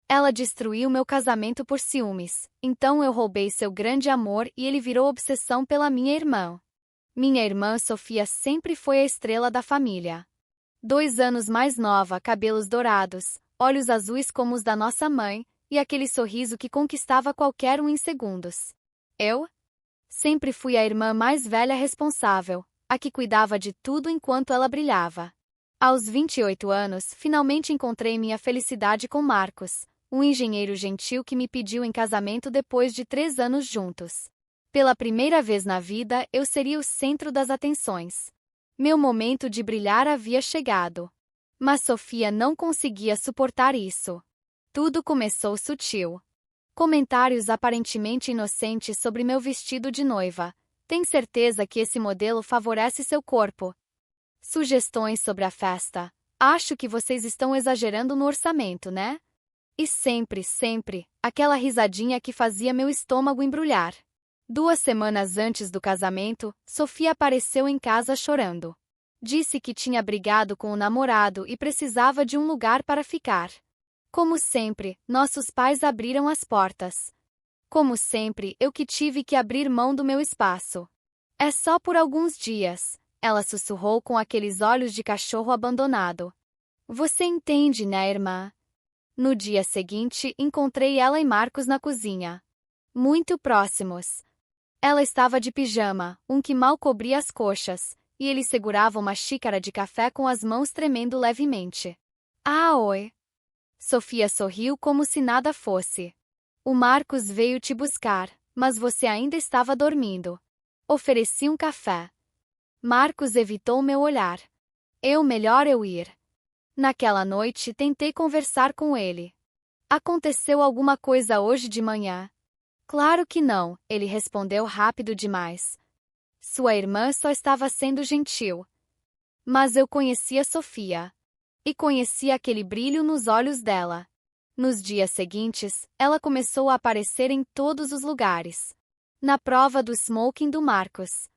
Ela destruiu meu casamento por ciúmes, então eu roubei seu grande amor e ele virou obsessão pela minha irmã. Minha irmã Sofia sempre foi a estrela da família. 2 anos mais nova, cabelos dourados, olhos azuis como os da nossa mãe, e aquele sorriso que conquistava qualquer um em segundos. Eu? Sempre fui a irmã mais velha responsável, a que cuidava de tudo enquanto ela brilhava. Aos 28 anos, finalmente encontrei minha felicidade com Marcos, um engenheiro gentil que me pediu em casamento depois de 3 anos juntos. Pela primeira vez na vida, eu seria o centro das atenções. Meu momento de brilhar havia chegado. Mas Sofia não conseguia suportar isso. Tudo começou sutil. Comentários aparentemente inocentes sobre meu vestido de noiva. Tem certeza que esse modelo favorece seu corpo? Sugestões sobre a festa. Acho que vocês estão exagerando no orçamento, né? E sempre, aquela risadinha que fazia meu estômago embrulhar. 2 semanas antes do casamento, Sofia apareceu em casa chorando. Disse que tinha brigado com o namorado e precisava de um lugar para ficar. Como sempre, nossos pais abriram as portas. Como sempre, eu que tive que abrir mão do meu espaço. É só por alguns dias, ela sussurrou com aqueles olhos de cachorro abandonado. Você entende, né, irmã? No dia seguinte, encontrei ela e Marcos na cozinha. Muito próximos. Ela estava de pijama, um que mal cobria as coxas, e ele segurava uma xícara de café com as mãos tremendo levemente. Ah, oi. Sofia sorriu como se nada fosse. O Marcos veio te buscar, mas você ainda estava dormindo. Ofereci um café. Marcos evitou meu olhar. Melhor eu ir. Naquela noite tentei conversar com ele. Aconteceu alguma coisa hoje de manhã? Claro que não, ele respondeu rápido demais. Sua irmã só estava sendo gentil. Mas eu conhecia Sofia. E conhecia aquele brilho nos olhos dela. Nos dias seguintes, ela começou a aparecer em todos os lugares. Na prova do smoking do Marcos.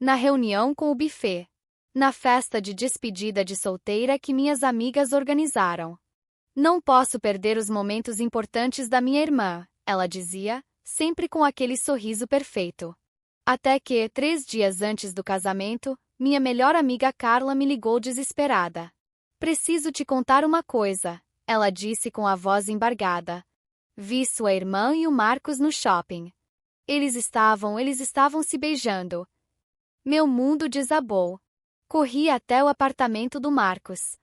Na reunião com o buffet. Na festa de despedida de solteira que minhas amigas organizaram. Não posso perder os momentos importantes da minha irmã, ela dizia, sempre com aquele sorriso perfeito. Até que, 3 dias antes do casamento, minha melhor amiga Carla me ligou desesperada. Preciso te contar uma coisa, ela disse com a voz embargada. Vi sua irmã e o Marcos no shopping. Eles estavam se beijando. Meu mundo desabou. Corri até o apartamento do Marcos.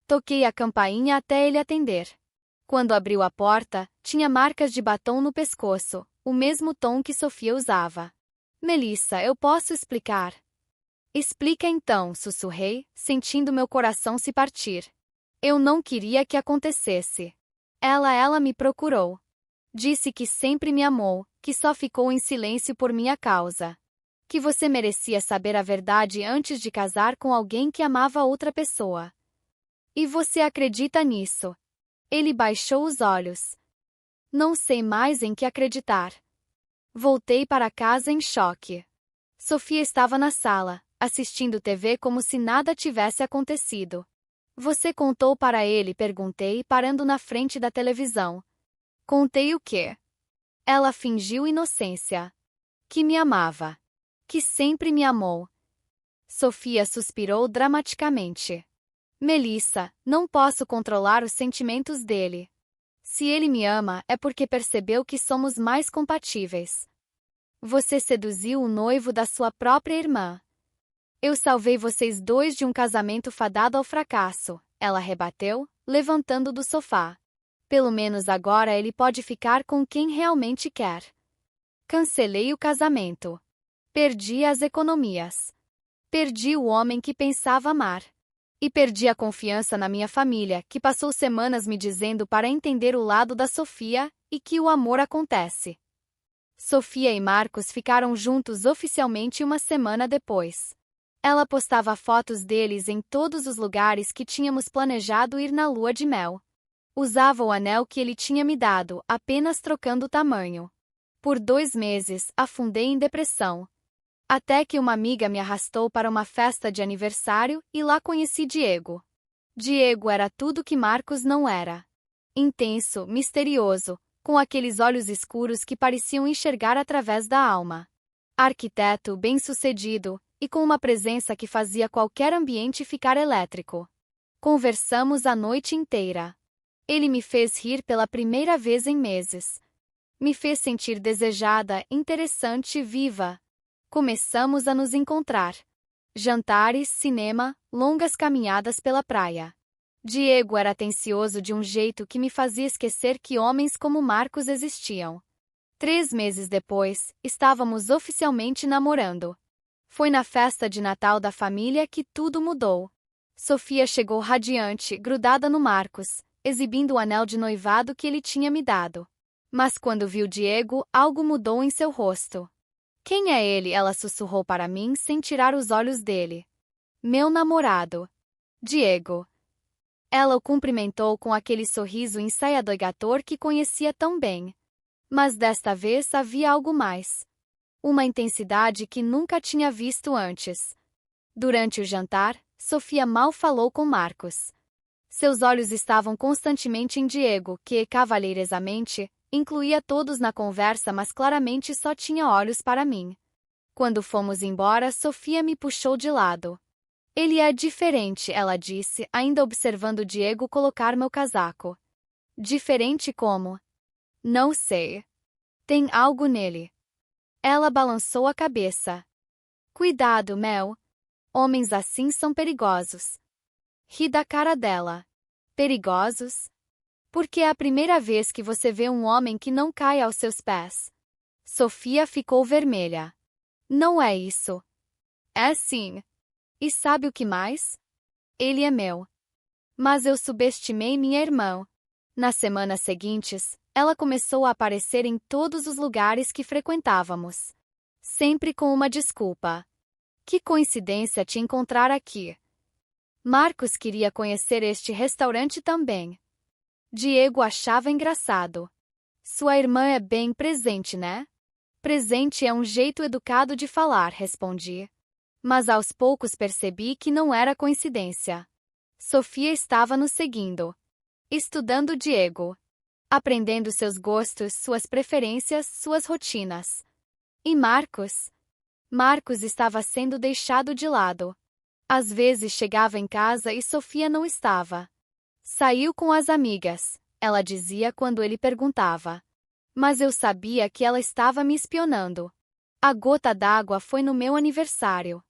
Toquei a campainha até ele atender. Quando abriu a porta, tinha marcas de batom no pescoço, o mesmo tom que Sofia usava. Melissa, eu posso explicar? Explica então, sussurrei, sentindo meu coração se partir. Eu não queria que acontecesse. Ela me procurou. Disse que sempre me amou, que só ficou em silêncio por minha causa. Que você merecia saber a verdade antes de casar com alguém que amava outra pessoa. E você acredita nisso? Ele baixou os olhos. Não sei mais em que acreditar. Voltei para casa em choque. Sofia estava na sala, assistindo TV como se nada tivesse acontecido. Você contou para ele? Perguntei, parando na frente da televisão. Contei o quê? Ela fingiu inocência. Que me amava. Que sempre me amou. Sofia suspirou dramaticamente. Melissa, não posso controlar os sentimentos dele. Se ele me ama, é porque percebeu que somos mais compatíveis. Você seduziu o noivo da sua própria irmã. Eu salvei vocês dois de um casamento fadado ao fracasso, ela rebateu, levantando do sofá. Pelo menos agora ele pode ficar com quem realmente quer. Cancelei o casamento. Perdi as economias. Perdi o homem que pensava amar. E perdi a confiança na minha família, que passou semanas me dizendo para entender o lado da Sofia e que o amor acontece. Sofia e Marcos ficaram juntos oficialmente uma semana depois. Ela postava fotos deles em todos os lugares que tínhamos planejado ir na lua de mel. Usava o anel que ele tinha me dado, apenas trocando o tamanho. Por 2 meses, afundei em depressão. Até que uma amiga me arrastou para uma festa de aniversário e lá conheci Diego. Diego era tudo que Marcos não era. Intenso, misterioso, com aqueles olhos escuros que pareciam enxergar através da alma. Arquiteto bem-sucedido e com uma presença que fazia qualquer ambiente ficar elétrico. Conversamos a noite inteira. Ele me fez rir pela primeira vez em meses. Me fez sentir desejada, interessante e viva. Começamos a nos encontrar. Jantares, cinema, longas caminhadas pela praia. Diego era atencioso de um jeito que me fazia esquecer que homens como Marcos existiam. 3 meses depois, estávamos oficialmente namorando. Foi na festa de Natal da família que tudo mudou. Sofia chegou radiante, grudada no Marcos, exibindo o anel de noivado que ele tinha me dado. Mas quando viu Diego, algo mudou em seu rosto. Quem é ele? Ela sussurrou para mim sem tirar os olhos dele. Meu namorado. Diego. Ela o cumprimentou com aquele sorriso ensaiador que conhecia tão bem. Mas desta vez havia algo mais. Uma intensidade que nunca tinha visto antes. Durante o jantar, Sofia mal falou com Marcos. Seus olhos estavam constantemente em Diego, que, cavalheirosamente, incluía todos na conversa, mas claramente só tinha olhos para mim. Quando fomos embora, Sofia me puxou de lado. Ele é diferente, ela disse, ainda observando Diego colocar meu casaco. Diferente como? Não sei. Tem algo nele. Ela balançou a cabeça. Cuidado, Mel. Homens assim são perigosos. Ri da cara dela. Perigosos? Porque é a primeira vez que você vê um homem que não cai aos seus pés. Sofia ficou vermelha. Não é isso. É sim. E sabe o que mais? Ele é meu. Mas eu subestimei minha irmã. Nas semanas seguintes, ela começou a aparecer em todos os lugares que frequentávamos. Sempre com uma desculpa. Que coincidência te encontrar aqui. Marcos queria conhecer este restaurante também. Diego achava engraçado. Sua irmã é bem presente, né? Presente é um jeito educado de falar, respondi. Mas aos poucos percebi que não era coincidência. Sofia estava nos seguindo. Estudando Diego. Aprendendo seus gostos, suas preferências, suas rotinas. E Marcos? Marcos estava sendo deixado de lado. Às vezes chegava em casa e Sofia não estava. Saiu com as amigas, ela dizia quando ele perguntava. Mas eu sabia que ela estava me espionando. A gota d'água foi no meu aniversário.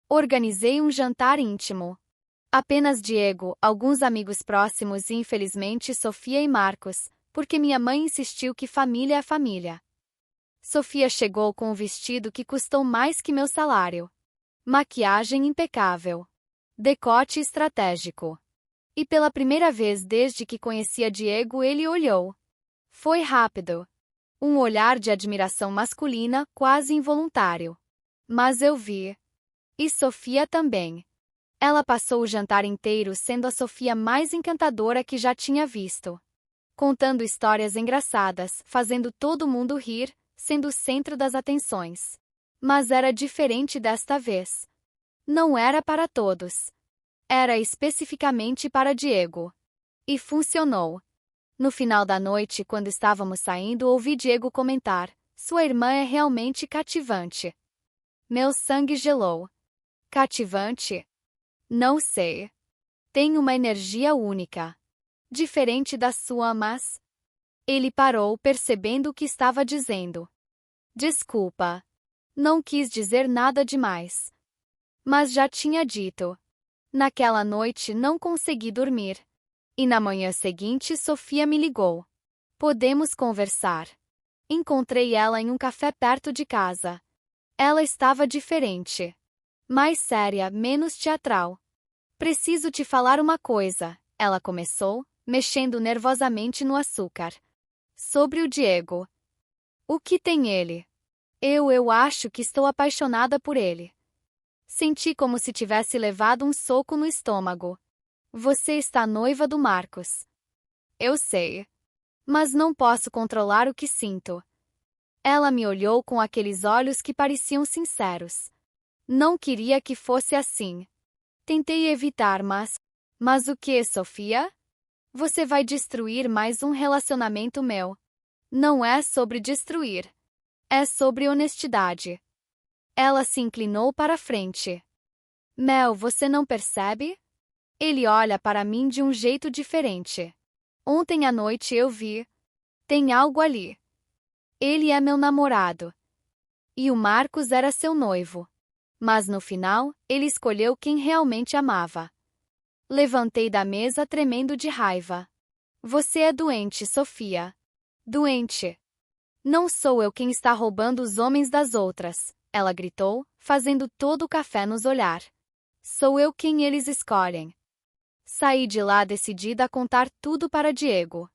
Organizei um jantar íntimo. Apenas Diego, alguns amigos próximos e infelizmente Sofia e Marcos, porque minha mãe insistiu que família é família. Sofia chegou com um vestido que custou mais que meu salário. Maquiagem impecável. Decote estratégico. E pela primeira vez desde que conhecia Diego ele olhou. Foi rápido. Um olhar de admiração masculina, quase involuntário. Mas eu vi. E Sofia também. Ela passou o jantar inteiro sendo a Sofia mais encantadora que já tinha visto. Contando histórias engraçadas, fazendo todo mundo rir, sendo o centro das atenções. Mas era diferente desta vez. Não era para todos. Era especificamente para Diego. E funcionou. No final da noite, quando estávamos saindo, ouvi Diego comentar: sua irmã é realmente cativante. Meu sangue gelou. Cativante? Não sei. Tem uma energia única. Diferente da sua, mas... Ele parou, percebendo o que estava dizendo. Desculpa. Não quis dizer nada demais. Mas já tinha dito. Naquela noite não consegui dormir. E na manhã seguinte Sofia me ligou. Podemos conversar. Encontrei ela em um café perto de casa. Ela estava diferente. Mais séria, menos teatral. Preciso te falar uma coisa, ela começou, mexendo nervosamente no açúcar. Sobre o Diego. O que tem ele? Eu acho que estou apaixonada por ele. Senti como se tivesse levado um soco no estômago. Você está noiva do Marcos. Eu sei. Mas não posso controlar o que sinto. Ela me olhou com aqueles olhos que pareciam sinceros. Não queria que fosse assim. Tentei evitar, mas... Mas o que, Sofia? Você vai destruir mais um relacionamento meu. Não é sobre destruir. É sobre honestidade. Ela se inclinou para a frente. Mel, você não percebe? Ele olha para mim de um jeito diferente. Ontem à noite eu vi. Tem algo ali. Ele é meu namorado. E o Marcos era seu noivo. Mas no final, ele escolheu quem realmente amava. Levantei da mesa tremendo de raiva. Você é doente, Sofia. Doente. Não sou eu quem está roubando os homens das outras, ela gritou, fazendo todo o café nos olhar. Sou eu quem eles escolhem. Saí de lá decidida a contar tudo para Diego.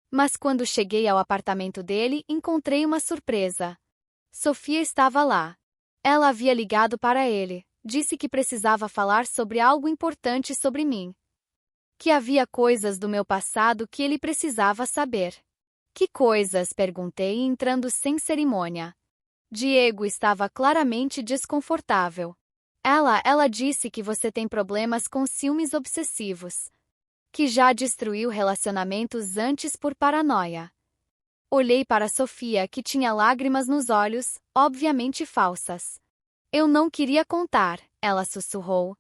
Mas quando cheguei ao apartamento dele, encontrei uma surpresa. Sofia estava lá. Ela havia ligado para ele, disse que precisava falar sobre algo importante sobre mim. Que havia coisas do meu passado que ele precisava saber. Que coisas? Perguntei, entrando sem cerimônia. Diego estava claramente desconfortável. Ela disse que você tem problemas com ciúmes obsessivos. Que já destruiu relacionamentos antes por paranoia. Olhei para Sofia, que tinha lágrimas nos olhos, obviamente falsas. Eu não queria contar, ela sussurrou.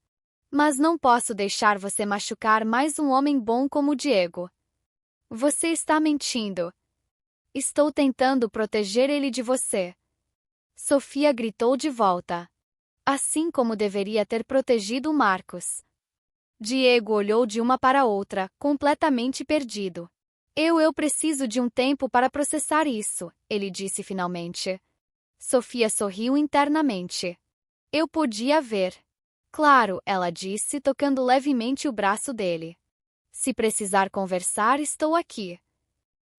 Mas não posso deixar você machucar mais um homem bom como Diego. Você está mentindo. Estou tentando proteger ele de você. Sofia gritou de volta. Assim como deveria ter protegido Marcos. Diego olhou de uma para outra, completamente perdido. Eu preciso de um tempo para processar isso, ele disse finalmente. Sofia sorriu internamente. Eu podia ver. Claro, ela disse, tocando levemente o braço dele. Se precisar conversar, estou aqui.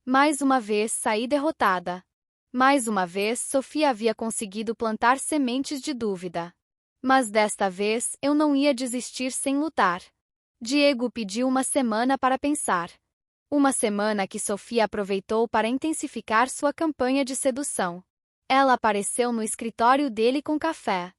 Mais uma vez saí derrotada. Mais uma vez, Sofia havia conseguido plantar sementes de dúvida. Mas desta vez, eu não ia desistir sem lutar. Diego pediu uma semana para pensar. Uma semana que Sofia aproveitou para intensificar sua campanha de sedução. Ela apareceu no escritório dele com café.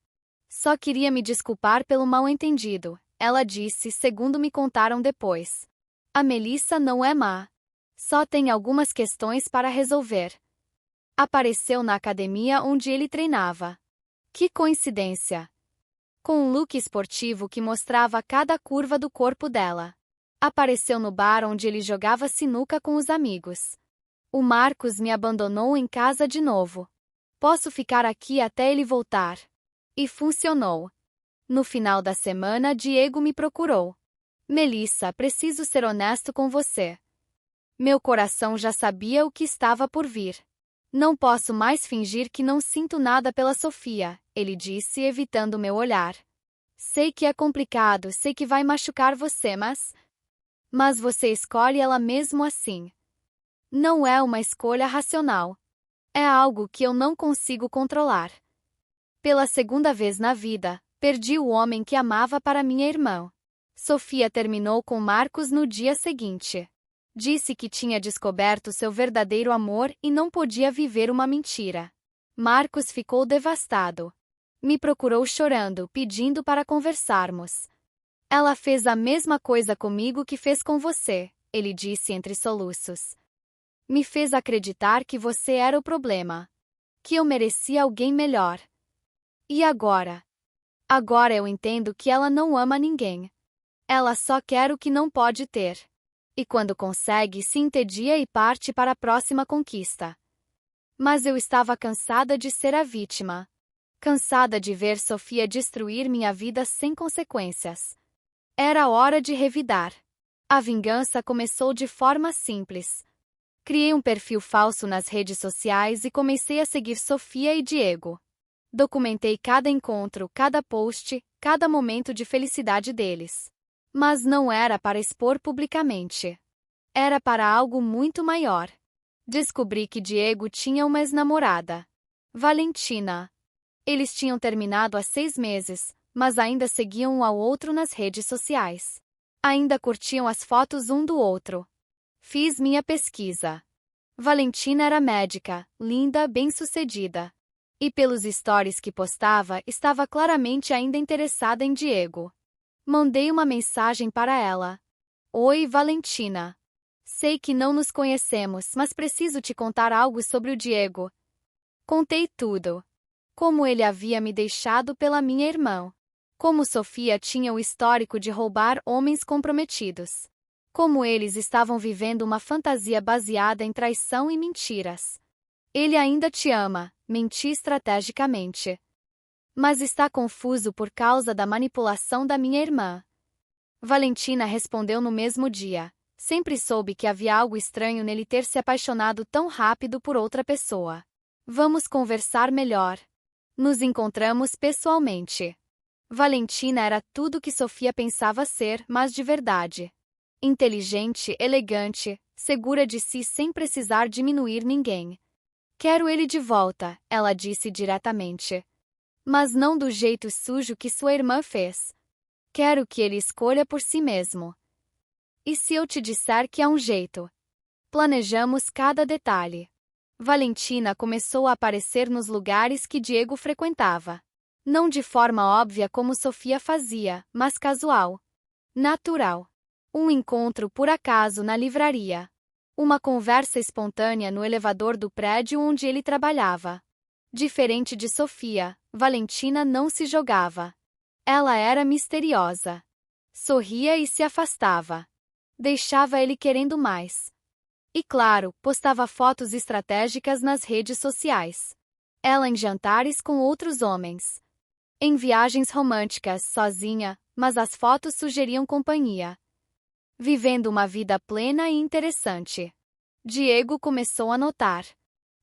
Só queria me desculpar pelo mal-entendido, ela disse, segundo me contaram depois. A Melissa não é má. Só tem algumas questões para resolver. Apareceu na academia onde ele treinava. Que coincidência! Com um look esportivo que mostrava cada curva do corpo dela. Apareceu no bar onde ele jogava sinuca com os amigos. O Marcos me abandonou em casa de novo. Posso ficar aqui até ele voltar. E funcionou. No final da semana, Diego me procurou. Melissa, preciso ser honesto com você. Meu coração já sabia o que estava por vir. Não posso mais fingir que não sinto nada pela Sofia, ele disse, evitando meu olhar. Sei que é complicado, sei que vai machucar você, mas você escolhe ela mesmo assim. Não é uma escolha racional. É algo que eu não consigo controlar. Pela segunda vez na vida, perdi o homem que amava para minha irmã. Sofia terminou com Marcos no dia seguinte. Disse que tinha descoberto seu verdadeiro amor e não podia viver uma mentira. Marcos ficou devastado. Me procurou chorando, pedindo para conversarmos. Ela fez a mesma coisa comigo que fez com você, ele disse entre soluços. Me fez acreditar que você era o problema. Que eu merecia alguém melhor. E agora? Agora eu entendo que ela não ama ninguém. Ela só quer o que não pode ter. E quando consegue, se entedia e parte para a próxima conquista. Mas eu estava cansada de ser a vítima. Cansada de ver Sofia destruir minha vida sem consequências. Era hora de revidar. A vingança começou de forma simples. Criei um perfil falso nas redes sociais e comecei a seguir Sofia e Diego. Documentei cada encontro, cada post, cada momento de felicidade deles. Mas não era para expor publicamente. Era para algo muito maior. Descobri que Diego tinha uma ex-namorada. Valentina. Eles tinham terminado há 6 meses, mas ainda seguiam um ao outro nas redes sociais. Ainda curtiam as fotos um do outro. Fiz minha pesquisa. Valentina era médica, linda, bem-sucedida. E pelos stories que postava, estava claramente ainda interessada em Diego. Mandei uma mensagem para ela. Oi, Valentina. Sei que não nos conhecemos, mas preciso te contar algo sobre o Diego. Contei tudo. Como ele havia me deixado pela minha irmã. Como Sofia tinha o histórico de roubar homens comprometidos. Como eles estavam vivendo uma fantasia baseada em traição e mentiras. Ele ainda te ama, menti estrategicamente. Mas está confuso por causa da manipulação da minha irmã. Valentina respondeu no mesmo dia. Sempre soube que havia algo estranho nele ter se apaixonado tão rápido por outra pessoa. Vamos conversar melhor. Nos encontramos pessoalmente. Valentina era tudo que Sofia pensava ser, mas de verdade. Inteligente, elegante, segura de si sem precisar diminuir ninguém. Quero ele de volta, ela disse diretamente. Mas não do jeito sujo que sua irmã fez. Quero que ele escolha por si mesmo. E se eu te disser que há um jeito? Planejamos cada detalhe. Valentina começou a aparecer nos lugares que Diego frequentava. Não de forma óbvia como Sofia fazia, mas casual. Natural. Um encontro por acaso na livraria. Uma conversa espontânea no elevador do prédio onde ele trabalhava. Diferente de Sofia, Valentina não se jogava. Ela era misteriosa. Sorria e se afastava. Deixava ele querendo mais. E claro, postava fotos estratégicas nas redes sociais. Ela em jantares com outros homens. Em viagens românticas, sozinha, mas as fotos sugeriam companhia. Vivendo uma vida plena e interessante. Diego começou a notar.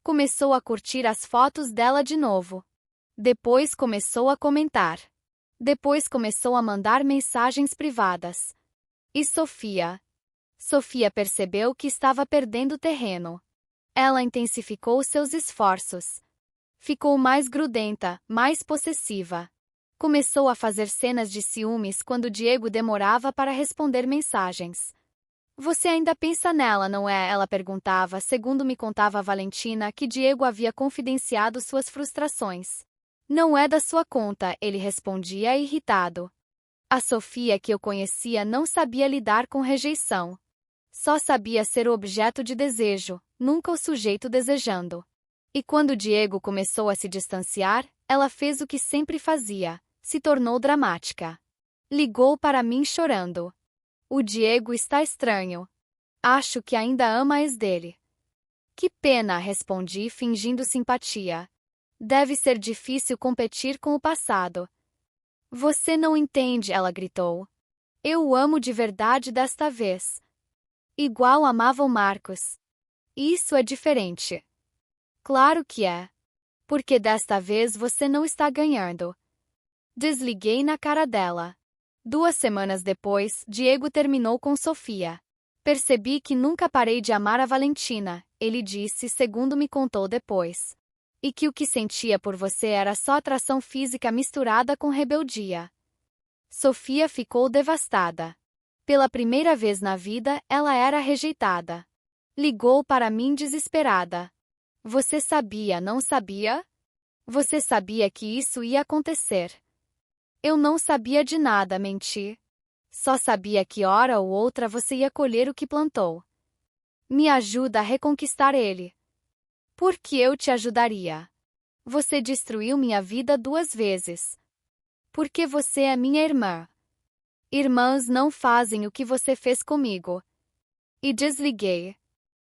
Começou a curtir as fotos dela de novo. Depois começou a comentar. Depois começou a mandar mensagens privadas. E Sofia? Sofia percebeu que estava perdendo terreno. Ela intensificou seus esforços. Ficou mais grudenta, mais possessiva. Começou a fazer cenas de ciúmes quando Diego demorava para responder mensagens. Você ainda pensa nela, não é? Ela perguntava, segundo me contava Valentina, que Diego havia confidenciado suas frustrações. Não é da sua conta, ele respondia irritado. A Sofia que eu conhecia não sabia lidar com rejeição. Só sabia ser o objeto de desejo, nunca o sujeito desejando. E quando Diego começou a se distanciar, ela fez o que sempre fazia, se tornou dramática. Ligou para mim chorando. O Diego está estranho. Acho que ainda ama a ex dele. Que pena, respondi, fingindo simpatia. Deve ser difícil competir com o passado. Você não entende, ela gritou. Eu o amo de verdade desta vez. Igual amava o Marcos. Isso é diferente. Claro que é. Porque desta vez você não está ganhando. Desliguei na cara dela. 2 semanas depois, Diego terminou com Sofia. Percebi que nunca parei de amar a Valentina, ele disse, segundo me contou depois. E que o que sentia por você era só atração física misturada com rebeldia. Sofia ficou devastada. Pela primeira vez na vida, ela era rejeitada. Ligou para mim desesperada. Você sabia, não sabia? Você sabia que isso ia acontecer. Eu não sabia de nada, menti. Só sabia que hora ou outra você ia colher o que plantou. Me ajuda a reconquistar ele. Por que eu te ajudaria? Você destruiu minha vida 2 vezes. Porque você é minha irmã. Irmãs não fazem o que você fez comigo. E desliguei.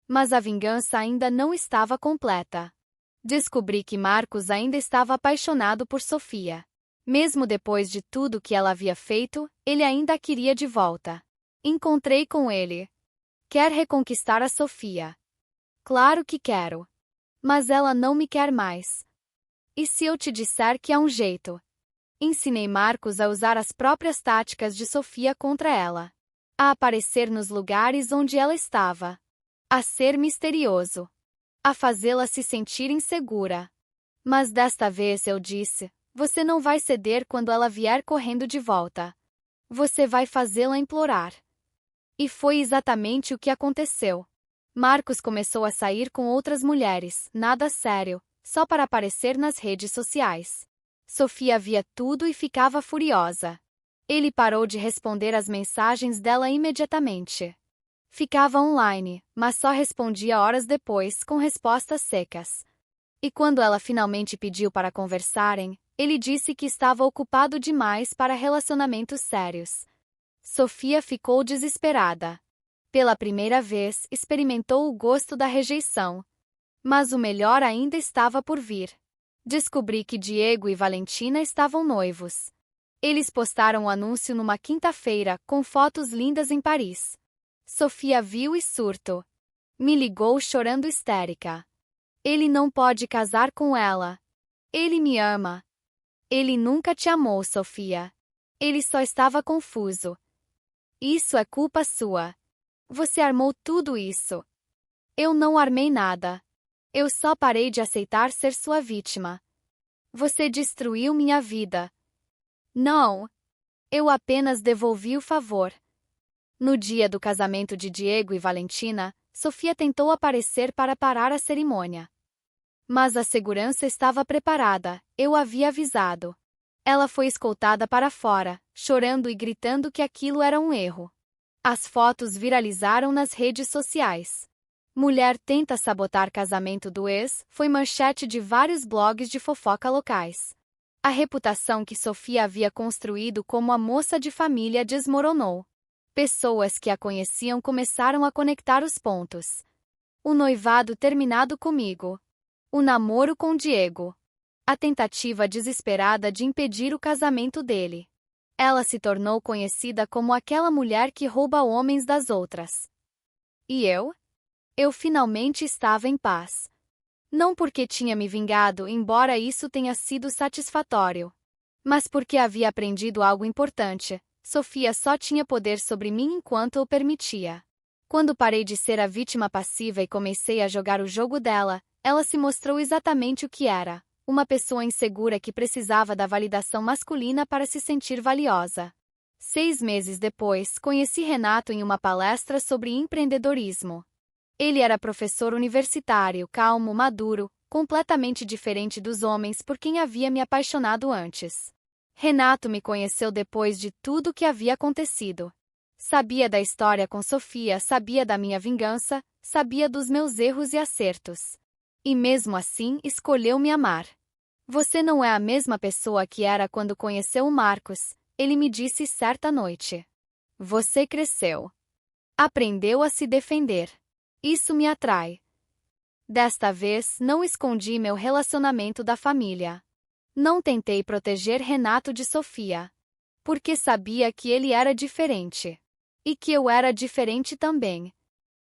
Mas a vingança ainda não estava completa. Descobri que Marcos ainda estava apaixonado por Sofia. Mesmo depois de tudo que ela havia feito, ele ainda a queria de volta. Encontrei com ele. Quer reconquistar a Sofia. Claro que quero. Mas ela não me quer mais. E se eu te disser que há um jeito? Ensinei Marcos a usar as próprias táticas de Sofia contra ela. A aparecer nos lugares onde ela estava. A ser misterioso. A fazê-la se sentir insegura. Mas desta vez eu disse, você não vai ceder quando ela vier correndo de volta. Você vai fazê-la implorar. E foi exatamente o que aconteceu. Marcos começou a sair com outras mulheres, nada sério, só para aparecer nas redes sociais. Sofia via tudo e ficava furiosa. Ele parou de responder às mensagens dela imediatamente. Ficava online, mas só respondia horas depois com respostas secas. E quando ela finalmente pediu para conversarem, ele disse que estava ocupado demais para relacionamentos sérios. Sofia ficou desesperada. Pela primeira vez, experimentou o gosto da rejeição. Mas o melhor ainda estava por vir. Descobri que Diego e Valentina estavam noivos. Eles postaram o anúncio numa quinta-feira, com fotos lindas em Paris. Sofia viu e surtou. Me ligou chorando histérica. Ele não pode casar com ela. Ele me ama. Ele nunca te amou, Sofia. Ele só estava confuso. Isso é culpa sua. Você armou tudo isso. Eu não armei nada. Eu só parei de aceitar ser sua vítima. Você destruiu minha vida. Não. Eu apenas devolvi o favor. No dia do casamento de Diego e Valentina, Sofia tentou aparecer para parar a cerimônia. Mas a segurança estava preparada, eu havia avisado. Ela foi escoltada para fora, chorando e gritando que aquilo era um erro. As fotos viralizaram nas redes sociais. Mulher tenta sabotar casamento do ex foi manchete de vários blogs de fofoca locais. A reputação que Sofia havia construído como a moça de família desmoronou. Pessoas que a conheciam começaram a conectar os pontos. O noivado terminado comigo. O namoro com Diego. A tentativa desesperada de impedir o casamento dele. Ela se tornou conhecida como aquela mulher que rouba homens das outras. E eu? Eu finalmente estava em paz. Não porque tinha me vingado, embora isso tenha sido satisfatório. Mas porque havia aprendido algo importante. Sofia só tinha poder sobre mim enquanto eu permitia. Quando parei de ser a vítima passiva e comecei a jogar o jogo dela, ela se mostrou exatamente o que era. Uma pessoa insegura que precisava da validação masculina para se sentir valiosa. 6 meses depois, conheci Renato em uma palestra sobre empreendedorismo. Ele era professor universitário, calmo, maduro, completamente diferente dos homens por quem havia me apaixonado antes. Renato me conheceu depois de tudo o que havia acontecido. Sabia da história com Sofia, sabia da minha vingança, sabia dos meus erros e acertos. E mesmo assim, escolheu me amar. Você não é a mesma pessoa que era quando conheceu o Marcos, ele me disse certa noite. Você cresceu. Aprendeu a se defender. Isso me atrai. Desta vez, não escondi meu relacionamento da família. Não tentei proteger Renato de Sofia. Porque sabia que ele era diferente. E que eu era diferente também.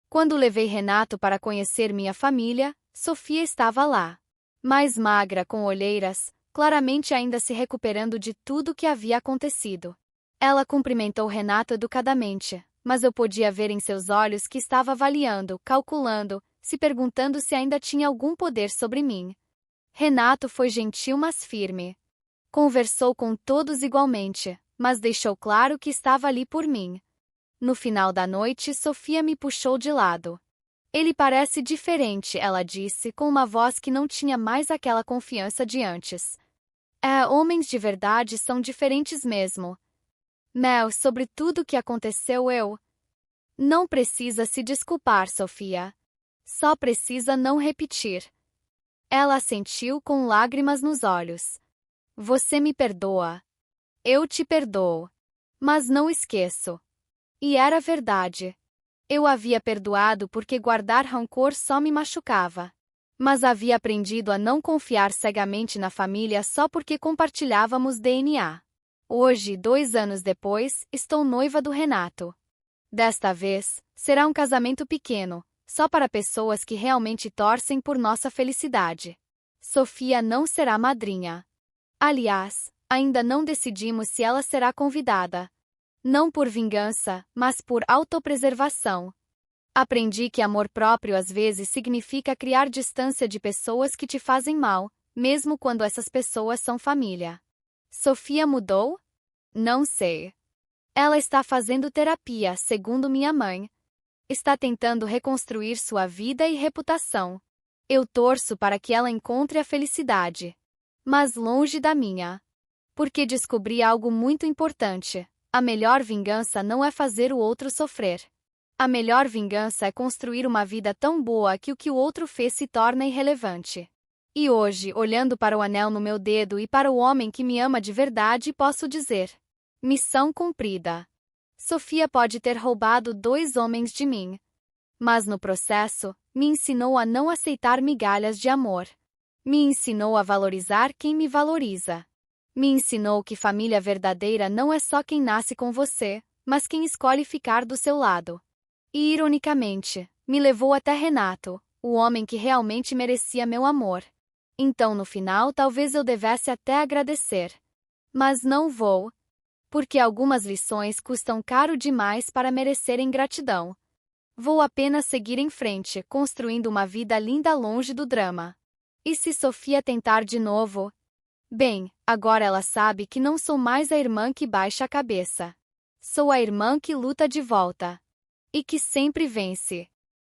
Quando levei Renato para conhecer minha família, Sofia estava lá. Mais magra, com olheiras, claramente ainda se recuperando de tudo que havia acontecido. Ela cumprimentou Renato educadamente, mas eu podia ver em seus olhos que estava avaliando, calculando, se perguntando se ainda tinha algum poder sobre mim. Renato foi gentil mas firme. Conversou com todos igualmente, mas deixou claro que estava ali por mim. No final da noite, Sofia me puxou de lado. Ele parece diferente, ela disse, com uma voz que não tinha mais aquela confiança de antes. Homens de verdade são diferentes mesmo. Mel, sobre tudo o que aconteceu eu... Não precisa se desculpar, Sofia. Só precisa não repetir. Ela assentiu com lágrimas nos olhos. Você me perdoa. Eu te perdoo. Mas não esqueço. E era verdade. Eu havia perdoado porque guardar rancor só me machucava. Mas havia aprendido a não confiar cegamente na família só porque compartilhávamos DNA. Hoje, 2 anos depois, estou noiva do Renato. Desta vez, será um casamento pequeno, só para pessoas que realmente torcem por nossa felicidade. Sofia não será madrinha. Aliás, ainda não decidimos se ela será convidada. Não por vingança, mas por autopreservação. Aprendi que amor próprio às vezes significa criar distância de pessoas que te fazem mal, mesmo quando essas pessoas são família. Sofia mudou? Não sei. Ela está fazendo terapia, segundo minha mãe. Está tentando reconstruir sua vida e reputação. Eu torço para que ela encontre a felicidade. Mas longe da minha. Porque descobri algo muito importante. A melhor vingança não é fazer o outro sofrer. A melhor vingança é construir uma vida tão boa que o que o outro fez se torna irrelevante. E hoje, olhando para o anel no meu dedo e para o homem que me ama de verdade, posso dizer: missão cumprida. Sofia pode ter roubado 2 homens de mim, mas no processo, me ensinou a não aceitar migalhas de amor. Me ensinou a valorizar quem me valoriza. Me ensinou que família verdadeira não é só quem nasce com você, mas quem escolhe ficar do seu lado. E, ironicamente, me levou até Renato, o homem que realmente merecia meu amor. Então, no final, talvez eu devesse até agradecer. Mas não vou, porque algumas lições custam caro demais para merecerem gratidão. Vou apenas seguir em frente, construindo uma vida linda longe do drama. E se Sofia tentar de novo? Bem, agora ela sabe que não sou mais a irmã que baixa a cabeça. Sou a irmã que luta de volta. E que sempre vence.